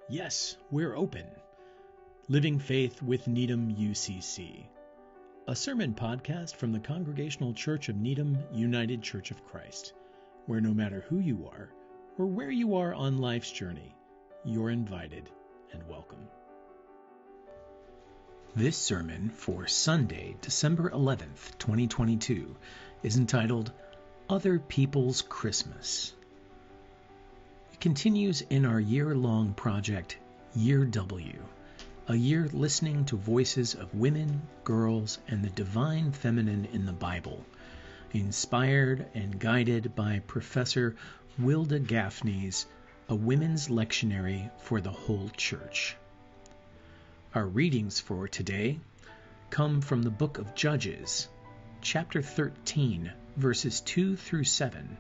Yes, we're open. Living Faith with Needham UCC, a sermon podcast from the Congregational Church of Needham, United Church of Christ, where no matter who you are or where you are on life's journey, you're invited and welcome. This sermon for Sunday, December 11th, 2022, is entitled Other People's Christmas. It continues in our year-long project, Year W, a year listening to voices of women, girls, and the divine feminine in the Bible, inspired and guided by Professor Wilda Gaffney's A Women's Lectionary for the Whole Church. Our readings for today come from the book of Judges, chapter 13, verses 2 through 7,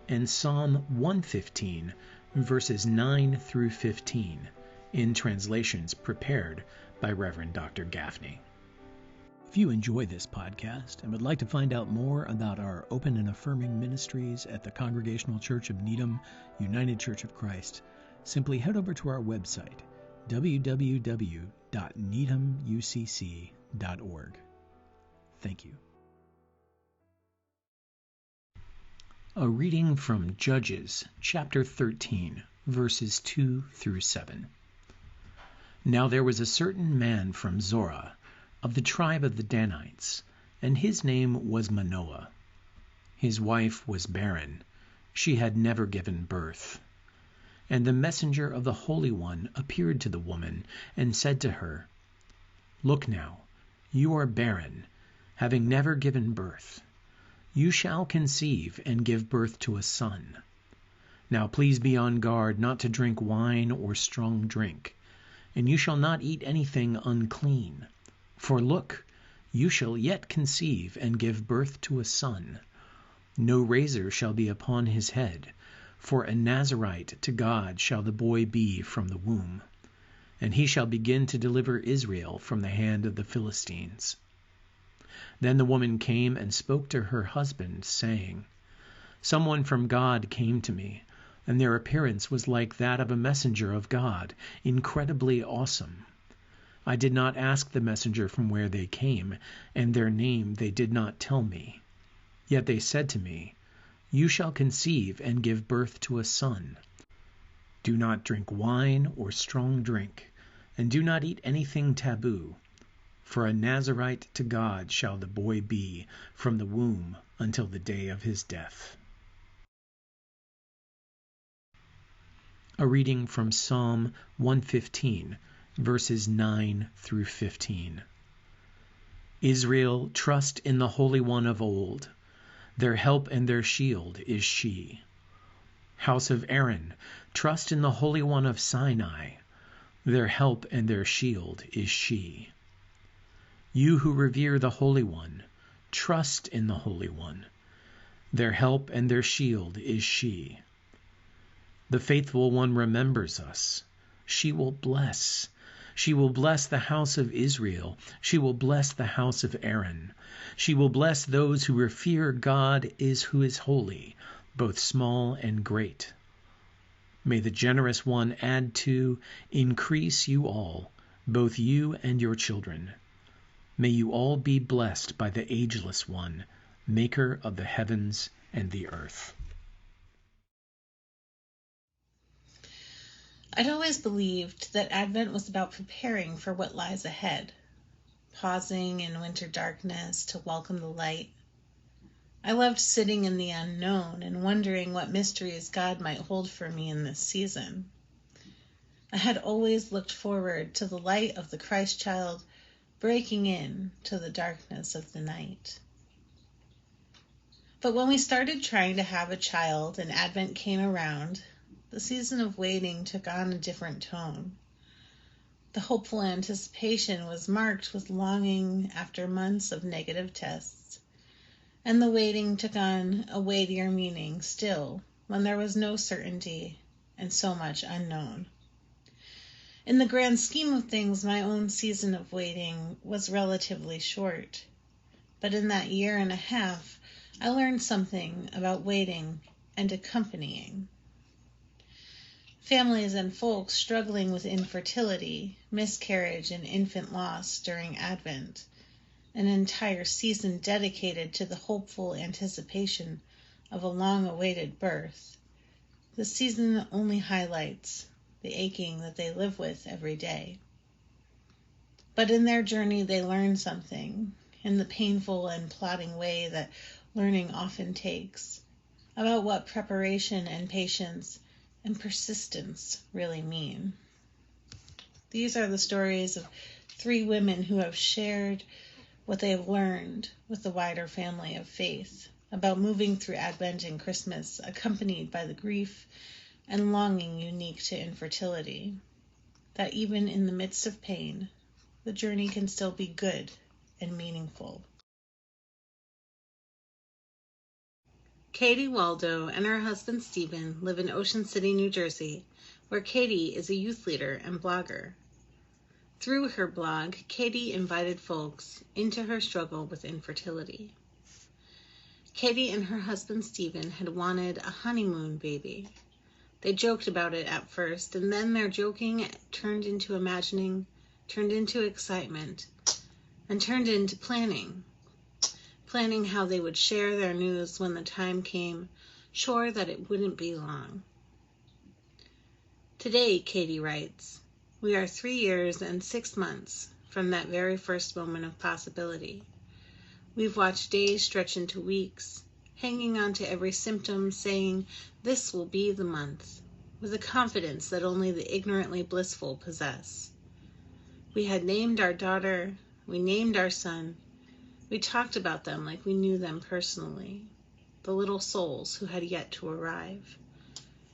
and Psalm 115, verses 9 through 15, in translations prepared by Reverend Dr. Gaffney. If you enjoy this podcast and would like to find out more about our open and affirming ministries at the Congregational Church of Needham, United Church of Christ, simply head over to our website, www.needhamucc.org. Thank you. A reading from Judges, chapter 13, verses 2 through 7. Now there was a certain man from Zorah, of the tribe of the Danites, and his name was Manoah. His wife was barren; she had never given birth. And the messenger of the Holy One appeared to the woman, and said to her, Look now, you are barren, having never given birth. You shall conceive and give birth to a son. Now please be on guard not to drink wine or strong drink, and you shall not eat anything unclean. For look, you shall yet conceive and give birth to a son. No razor shall be upon his head, for a Nazarite to God shall the boy be from the womb, and he shall begin to deliver Israel from the hand of the Philistines. Then the woman came and spoke to her husband, saying, Someone from God came to me, and their appearance was like that of a messenger of God, incredibly awesome. I did not ask the messenger from where they came, and their name they did not tell me. Yet they said to me, You shall conceive and give birth to a son. Do not drink wine or strong drink, and do not eat anything taboo. For a Nazarite to God shall the boy be from the womb until the day of his death. A reading from Psalm 115, verses 9 through 15. Israel, trust in the Holy One of old. Their help and their shield is she. House of Aaron, trust in the Holy One of Sinai. Their help and their shield is she. You who revere the Holy One, trust in the Holy One. Their help and their shield is she. The faithful one remembers us. She will bless. She will bless the house of Israel. She will bless the house of Aaron. She will bless those who revere God who is holy, both small and great. May the generous one add to, increase you all, both you and your children. May you all be blessed by the ageless one, maker of the heavens and the earth. I'd always believed that Advent was about preparing for what lies ahead, pausing in winter darkness to welcome the light. I loved sitting in the unknown and wondering what mysteries God might hold for me in this season. I had always looked forward to the light of the Christ child breaking in to the darkness of the night. But when we started trying to have a child and Advent came around, the season of waiting took on a different tone. The hopeful anticipation was marked with longing after months of negative tests, and the waiting took on a weightier meaning still when there was no certainty and so much unknown. In the grand scheme of things, my own season of waiting was relatively short, but in that year and a half, I learned something about waiting and accompanying. Families and folks struggling with infertility, miscarriage, and infant loss during Advent, an entire season dedicated to the hopeful anticipation of a long-awaited birth. The season only highlights the aching that they live with every day. But in their journey, they learn something, in the painful and plodding way that learning often takes, about what preparation and patience and persistence really mean. These are the stories of 3 women who have shared what they have learned with the wider family of faith about moving through Advent and Christmas, accompanied by the grief and longing unique to infertility, that even in the midst of pain, the journey can still be good and meaningful. Katie Waldo and her husband Stephen live in Ocean City, New Jersey, where Katie is a youth leader and blogger. Through her blog, Katie invited folks into her struggle with infertility. Katie and her husband Stephen had wanted a honeymoon baby. They joked about it at first, and then their joking turned into imagining, turned into excitement, and turned into planning how they would share their news when the time came, sure that it wouldn't be long. Today, Katie writes, we are 3 years and 6 months from that very first moment of possibility. We've watched days stretch into weeks, hanging on to every symptom, saying, this will be the month, with a confidence that only the ignorantly blissful possess. We had named our daughter, we named our son, we talked about them like we knew them personally, the little souls who had yet to arrive.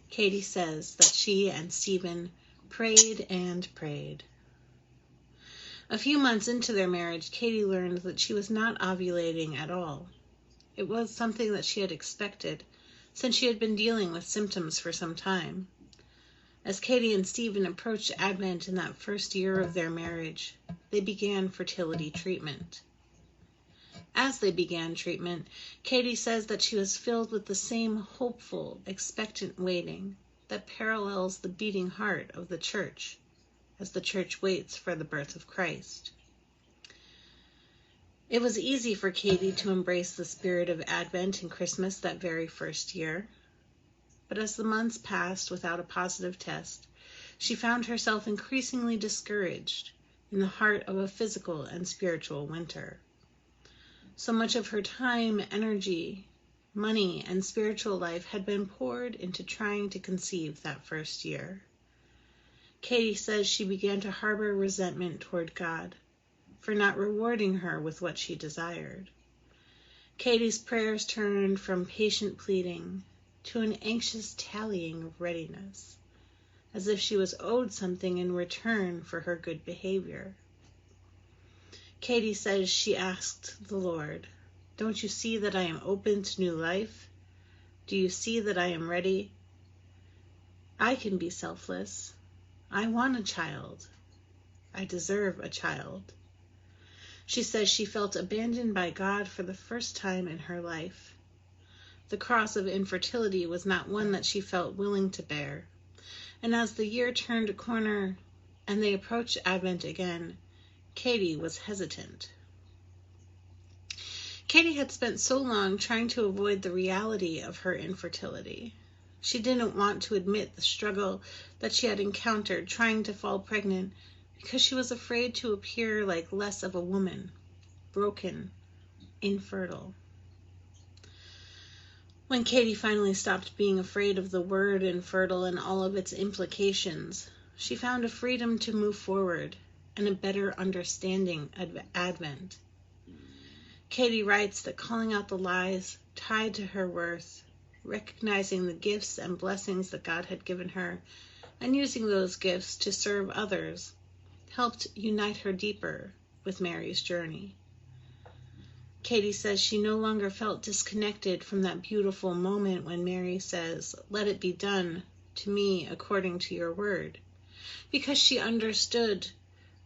Katie says that she and Stephen prayed and prayed. A few months into their marriage, Katie learned that she was not ovulating at all. It was something that she had expected, since she had been dealing with symptoms for some time. As Katie and Stephen approached Advent in that first year of their marriage, they began fertility treatment. As they began treatment, Katie says that she was filled with the same hopeful, expectant waiting that parallels the beating heart of the church as the church waits for the birth of Christ. It was easy for Katie to embrace the spirit of Advent and Christmas that very first year. But as the months passed without a positive test, she found herself increasingly discouraged in the heart of a physical and spiritual winter. So much of her time, energy, money, and spiritual life had been poured into trying to conceive that first year. Katie says she began to harbor resentment toward God for not rewarding her with what she desired. Katie's prayers turned from patient pleading to an anxious tallying of readiness, as if she was owed something in return for her good behavior. Katie says she asked the Lord, don't you see that I am open to new life? Do you see that I am ready? I can be selfless. I want a child. I deserve a child. She says she felt abandoned by God for the first time in her life. The cross of infertility was not one that she felt willing to bear. And as the year turned a corner and they approached Advent again, Katie was hesitant. Katie had spent so long trying to avoid the reality of her infertility. She didn't want to admit the struggle that she had encountered trying to fall pregnant because she was afraid to appear like less of a woman, broken, infertile. When Katie finally stopped being afraid of the word infertile and all of its implications, she found a freedom to move forward and a better understanding of Advent. Katie writes that calling out the lies tied to her worth, recognizing the gifts and blessings that God had given her, and using those gifts to serve others, helped unite her deeper with Mary's journey. Katie says she no longer felt disconnected from that beautiful moment when Mary says, "Let it be done to me according to your word," because she understood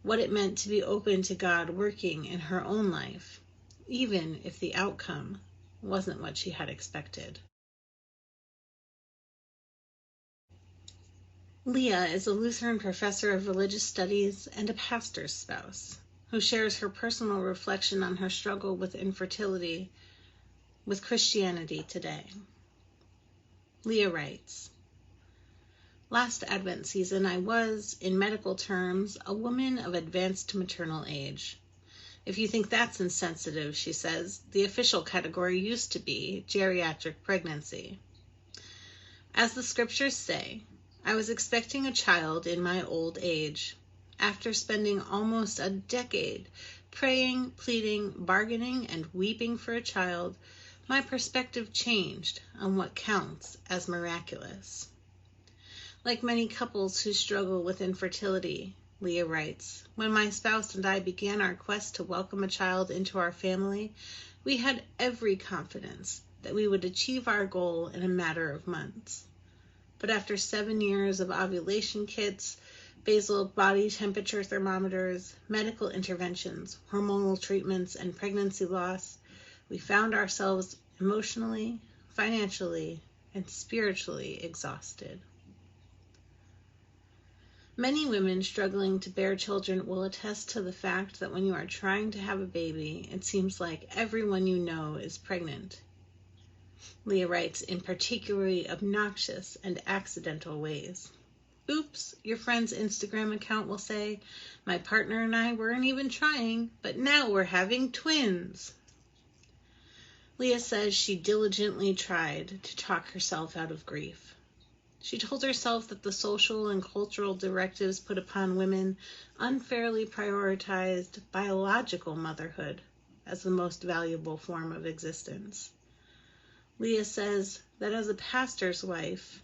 what it meant to be open to God working in her own life, even if the outcome wasn't what she had expected. Leah is a Lutheran professor of religious studies and a pastor's spouse who shares her personal reflection on her struggle with infertility with Christianity today. Leah writes, "Last Advent season, I was, in medical terms, a woman of advanced maternal age. If you think that's insensitive," she says, "the official category used to be geriatric pregnancy. As the scriptures say, I was expecting a child in my old age. After spending almost a decade praying, pleading, bargaining, and weeping for a child, my perspective changed on what counts as miraculous." Like many couples who struggle with infertility, Leah writes, "When my spouse and I began our quest to welcome a child into our family, we had every confidence that we would achieve our goal in a matter of months. But after 7 years of ovulation kits, basal body temperature thermometers, medical interventions, hormonal treatments, and pregnancy loss, we found ourselves emotionally, financially, and spiritually exhausted." Many women struggling to bear children will attest to the fact that when you are trying to have a baby, it seems like everyone you know is pregnant. Leah writes, in particularly obnoxious and accidental ways. "Oops," your friend's Instagram account will say, "my partner and I weren't even trying, but now we're having twins." Leah says she diligently tried to talk herself out of grief. She told herself that the social and cultural directives put upon women unfairly prioritized biological motherhood as the most valuable form of existence. Leah says that as a pastor's wife,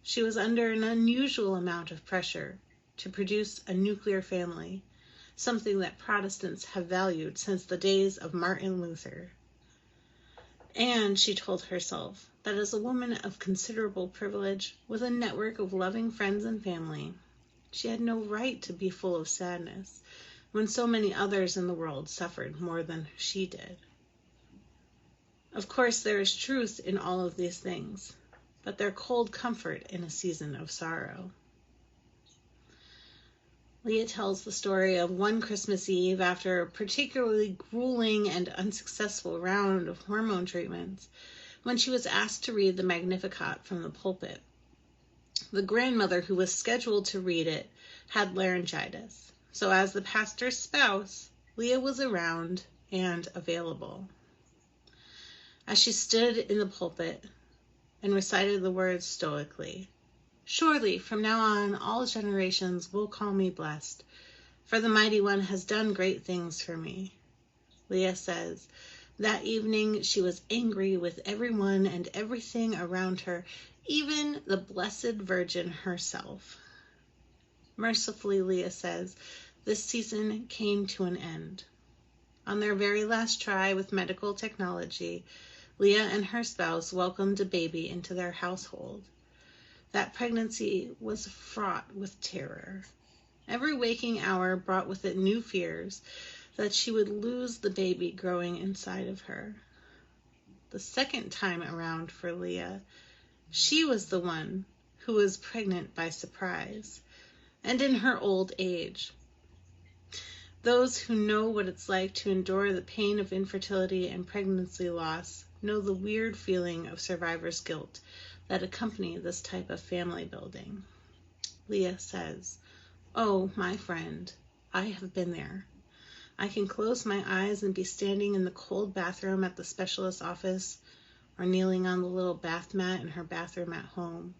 she was under an unusual amount of pressure to produce a nuclear family, something that Protestants have valued since the days of Martin Luther. And she told herself that as a woman of considerable privilege, with a network of loving friends and family, she had no right to be full of sadness when so many others in the world suffered more than she did. Of course, there is truth in all of these things, but they're cold comfort in a season of sorrow. Leah tells the story of one Christmas Eve after a particularly grueling and unsuccessful round of hormone treatments, when she was asked to read the Magnificat from the pulpit. The grandmother who was scheduled to read it had laryngitis, so as the pastor's spouse, Leah was around and available. As she stood in the pulpit and recited the words stoically, "Surely from now on all generations will call me blessed, for the Mighty One has done great things for me," Leah says, that evening she was angry with everyone and everything around her, even the Blessed Virgin herself. Mercifully, Leah says, this season came to an end. On their very last try with medical technology, Leah and her spouse welcomed a baby into their household. That pregnancy was fraught with terror. Every waking hour brought with it new fears that she would lose the baby growing inside of her. The second time around for Leah, she was the one who was pregnant by surprise, and in her old age. Those who know what it's like to endure the pain of infertility and pregnancy loss know the weird feeling of survivor's guilt that accompany this type of family building. Leah says, "Oh, my friend, I have been there. I can close my eyes and be standing in the cold bathroom at the specialist's office, or kneeling on the little bath mat in her bathroom at home,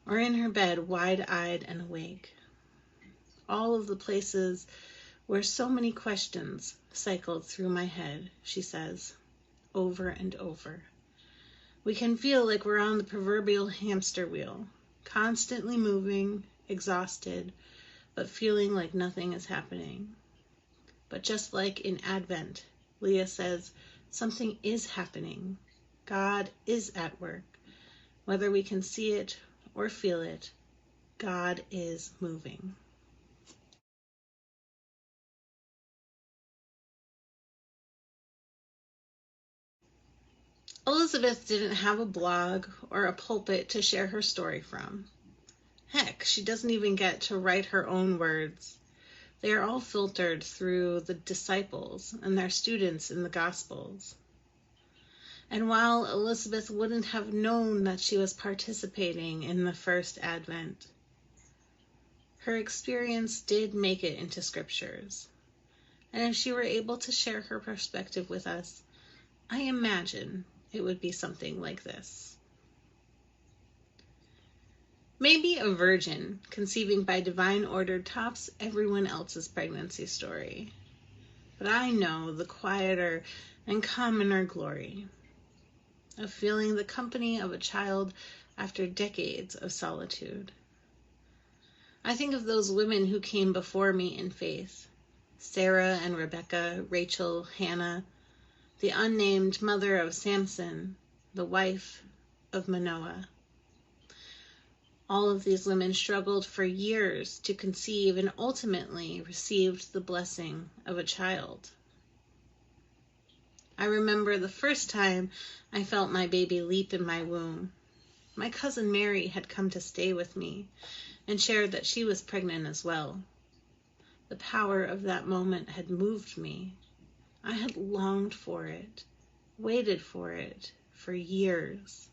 or in her bed wide-eyed and awake. All of the places where so many questions cycled through my head," she says, over and over. We can feel like we're on the proverbial hamster wheel, constantly moving, exhausted, but feeling like nothing is happening. But just like in Advent, Leah says, something is happening. God is at work. Whether we can see it or feel it, God is moving. Elizabeth didn't have a blog or a pulpit to share her story from. Heck, she doesn't even get to write her own words. They are all filtered through the disciples and their students in the Gospels. And while Elizabeth wouldn't have known that she was participating in the first Advent, her experience did make it into scriptures. And if she were able to share her perspective with us, I imagine it would be something like this. Maybe a virgin conceiving by divine order tops everyone else's pregnancy story. But I know the quieter and commoner glory of feeling the company of a child after decades of solitude. I think of those women who came before me in faith, Sarah and Rebecca, Rachel, Hannah, the unnamed mother of Samson, the wife of Manoah. All of these women struggled for years to conceive and ultimately received the blessing of a child. I remember the first time I felt my baby leap in my womb. My cousin Mary had come to stay with me and shared that she was pregnant as well. The power of that moment had moved me. I had longed for it, waited for it for years.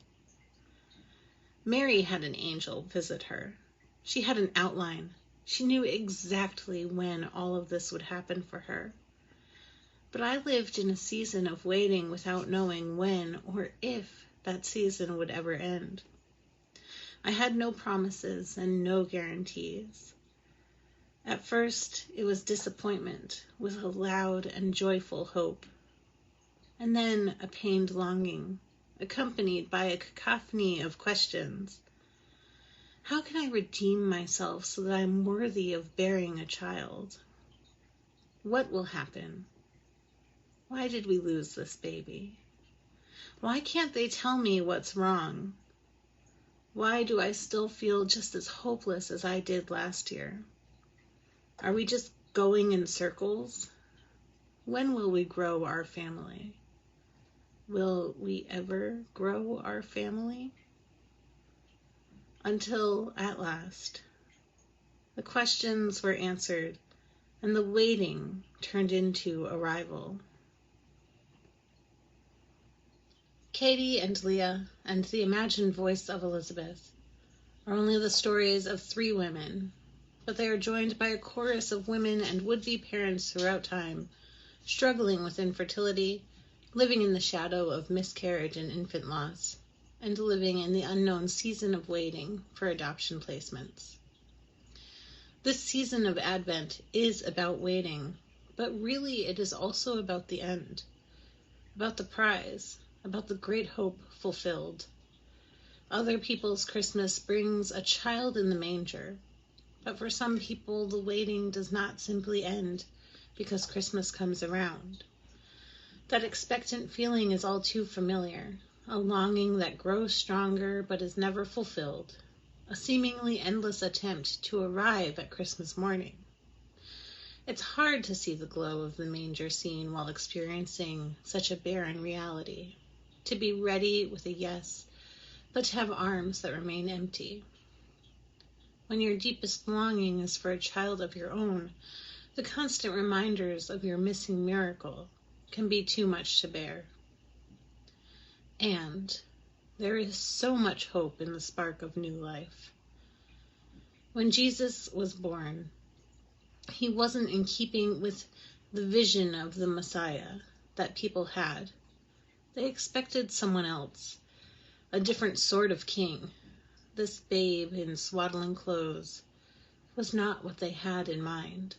Mary had an angel visit her. She had an outline. She knew exactly when all of this would happen for her. But I lived in a season of waiting without knowing when or if that season would ever end. I had no promises and no guarantees. At first, it was disappointment with a loud and joyful hope, and then a pained longing, accompanied by a cacophony of questions. How can I redeem myself so that I'm worthy of bearing a child? What will happen? Why did we lose this baby? Why can't they tell me what's wrong? Why do I still feel just as hopeless as I did last year? Are we just going in circles? When will we grow our family? Will we ever grow our family? Until, at last, the questions were answered and the waiting turned into arrival. Katie and Leah and the imagined voice of Elizabeth are only the stories of 3 women, but they are joined by a chorus of women and would-be parents throughout time, struggling with infertility, living in the shadow of miscarriage and infant loss, and living in the unknown season of waiting for adoption placements. This season of Advent is about waiting, but really it is also about the end, about the prize, about the great hope fulfilled. Other people's Christmas brings a child in the manger, but for some people the waiting does not simply end because Christmas comes around. That expectant feeling is all too familiar, a longing that grows stronger but is never fulfilled, a seemingly endless attempt to arrive at Christmas morning. It's hard to see the glow of the manger scene while experiencing such a barren reality, to be ready with a yes, but to have arms that remain empty. When your deepest longing is for a child of your own, the constant reminders of your missing miracle can be too much to bear. And there is so much hope in the spark of new life. When Jesus was born, he wasn't in keeping with the vision of the Messiah that people had. They expected someone else, a different sort of king. This babe in swaddling clothes was not what they had in mind,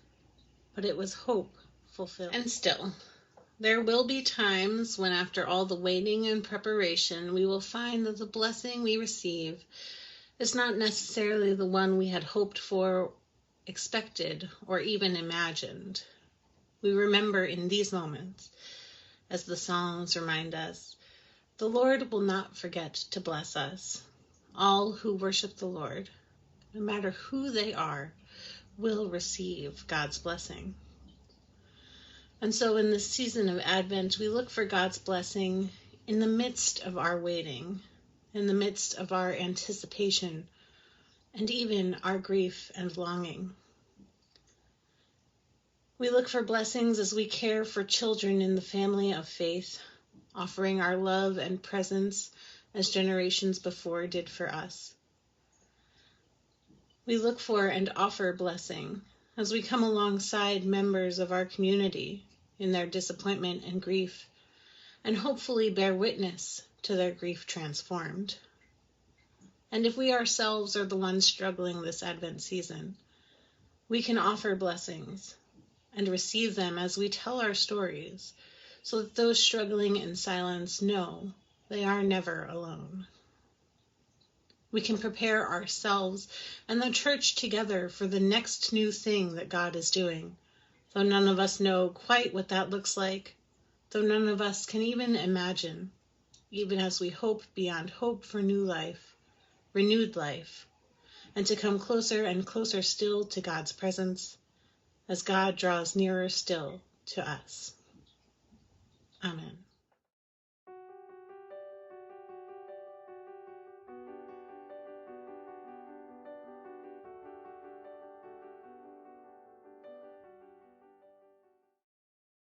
but it was hope fulfilled. And still, there will be times when, after all the waiting and preparation, we will find that the blessing we receive is not necessarily the one we had hoped for, expected, or even imagined. We remember in these moments, as the Psalms remind us, the Lord will not forget to bless us. All who worship the Lord, no matter who they are, will receive God's blessing. And so in this season of Advent, we look for God's blessing in the midst of our waiting, in the midst of our anticipation, and even our grief and longing. We look for blessings as we care for children in the family of faith, offering our love and presence as generations before did for us. We look for and offer blessing as we come alongside members of our community in their disappointment and grief, and hopefully bear witness to their grief transformed. And if we ourselves are the ones struggling this Advent season, we can offer blessings and receive them as we tell our stories, so that those struggling in silence know they are never alone. We can prepare ourselves and the church together for the next new thing that God is doing, though none of us know quite what that looks like, though none of us can even imagine, even as we hope beyond hope for new life, renewed life, and to come closer and closer still to God's presence, as God draws nearer still to us. Amen.